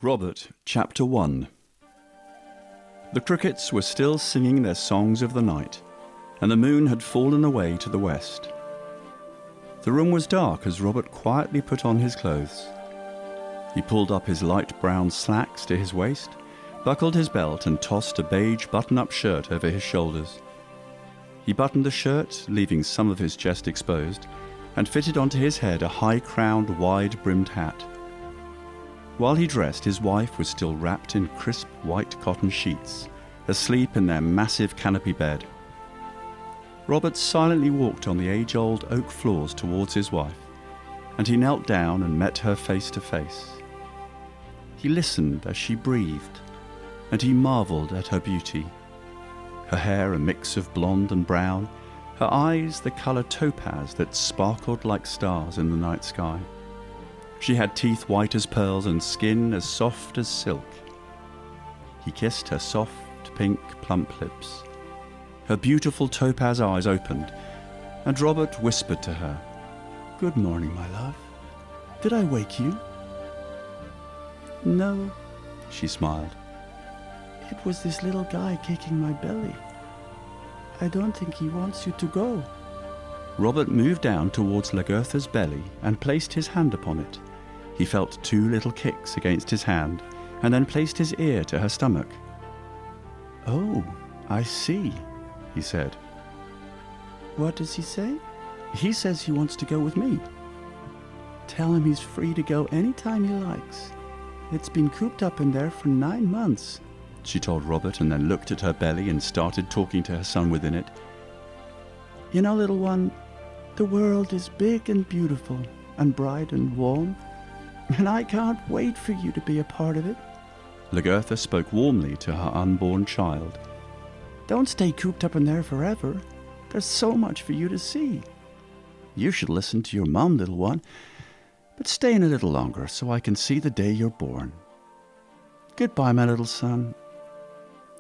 Robert, Chapter 1. The crickets were still singing their songs of the night, and the moon had fallen away to the west. The room was dark as Robert quietly put on his clothes. He pulled up his light brown slacks to his waist, buckled his belt and tossed a beige button-up shirt over his shoulders. He buttoned the shirt, leaving some of his chest exposed, and fitted onto his head a high-crowned, wide-brimmed hat. While he dressed, his wife was still wrapped in crisp white cotton sheets, asleep in their massive canopy bed. Robert silently walked on the age-old oak floors towards his wife, and he knelt down and met her face to face. He listened as she breathed, and he marveled at her beauty. Her hair a mix of blonde and brown, her eyes the color topaz that sparkled like stars in the night sky. She had teeth white as pearls and skin as soft as silk. He kissed her soft, pink, plump lips. Her beautiful topaz eyes opened, and Robert whispered to her, "Good morning, my love. Did I wake you?" "No," she smiled. "It was this little guy kicking my belly. I don't think he wants you to go." Robert moved down towards Lagertha's belly and placed his hand upon it. He felt 2 little kicks against his hand, and then placed his ear to her stomach. "Oh, I see," he said. "What does he say?" "He says he wants to go with me." "Tell him he's free to go any time he likes. It's been cooped up in there for 9 months, she told Robert, and then looked at her belly and started talking to her son within it. "You know, little one, the world is big and beautiful and bright and warm, and I can't wait for you to be a part of it." Lagertha spoke warmly to her unborn child. "Don't stay cooped up in there forever. There's so much for you to see. You should listen to your mom, little one, but stay in a little longer so I can see the day you're born. Goodbye, my little son.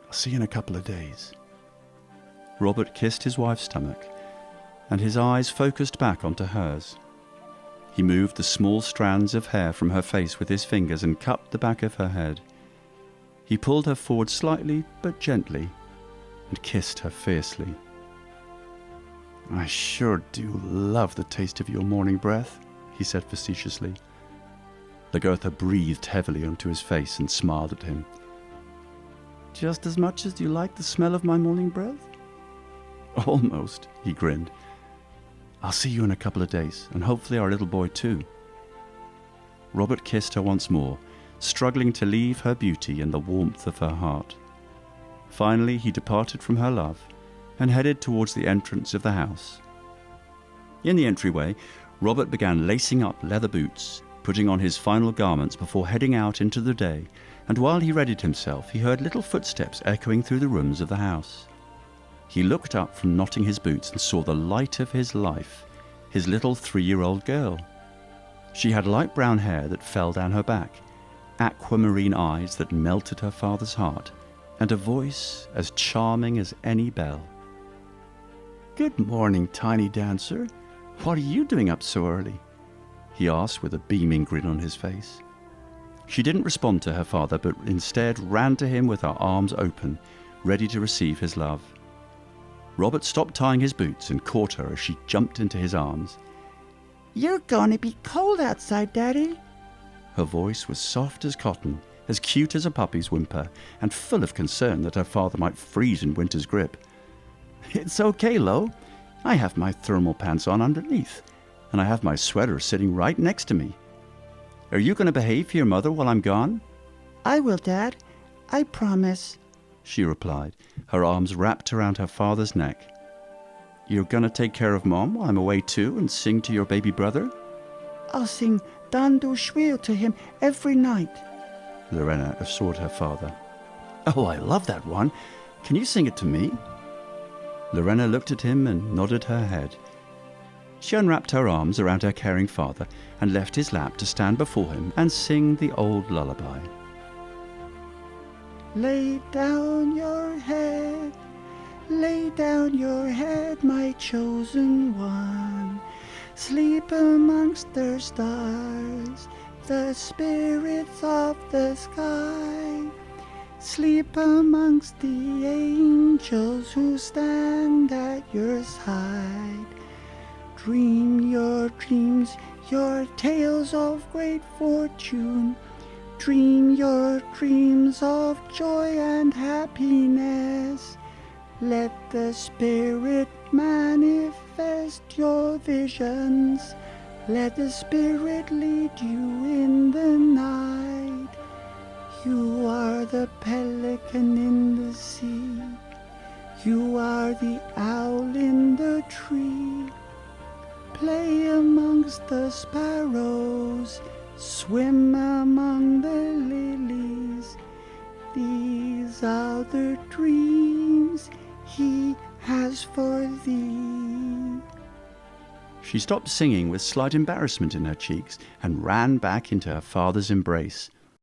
I'll see you in a couple of days." Robert kissed his wife's stomach, and his eyes focused back onto hers. He moved the small strands of hair from her face with his fingers and cupped the back of her head. He pulled her forward slightly but gently and kissed her fiercely. "I sure do love the taste of your morning breath," he said facetiously. Lagertha breathed heavily onto his face and smiled at him. "Just as much as you like the smell of my morning breath?" "Almost," he grinned. "I'll see you in a couple of days, and hopefully our little boy too." Robert kissed her once more, struggling to leave her beauty and the warmth of her heart. Finally, he departed from her love and headed towards the entrance of the house. In the entryway, Robert began lacing up leather boots, putting on his final garments before heading out into the day, and while he readied himself, he heard little footsteps echoing through the rooms of the house. He looked up from knotting his boots and saw the light of his life, his little 3-year-old girl. She had light brown hair that fell down her back, aquamarine eyes that melted her father's heart, and a voice as charming as any bell. "Good morning, tiny dancer. What are you doing up so early?" he asked with a beaming grin on his face. She didn't respond to her father, but instead ran to him with her arms open, ready to receive his love. Robert stopped tying his boots and caught her as she jumped into his arms. "You're gonna be cold outside, Daddy." Her voice was soft as cotton, as cute as a puppy's whimper, and full of concern that her father might freeze in winter's grip. "It's okay, Lo. I have my thermal pants on underneath, and I have my sweater sitting right next to me. Are you going to behave for your mother while I'm gone?" "I will, Dad. I promise," she replied, her arms wrapped around her father's neck. "You're going to take care of Mom while I'm away too and sing to your baby brother?" "I'll sing Dan du Schwiel to him every night," Lorena assured her father. "Oh, I love that one. Can you sing it to me?" Lorena looked at him and nodded her head. She unwrapped her arms around her caring father and left his lap to stand before him and sing the old lullaby. "Lay down your head, lay down your head, my chosen one. Sleep amongst the stars, the spirits of the sky. Sleep amongst the angels who stand at your side. Dream your dreams, your tales of great fortune. Dream your dreams of joy and happiness. Let the Spirit manifest your visions. Let the Spirit lead you in the night. You are the pelican in the sea. You are the owl in the tree. Play amongst the sparrows. Swim among the lilies. These are the dreams he has for thee. She stopped singing with slight embarrassment in her cheeks and ran back into her father's embrace.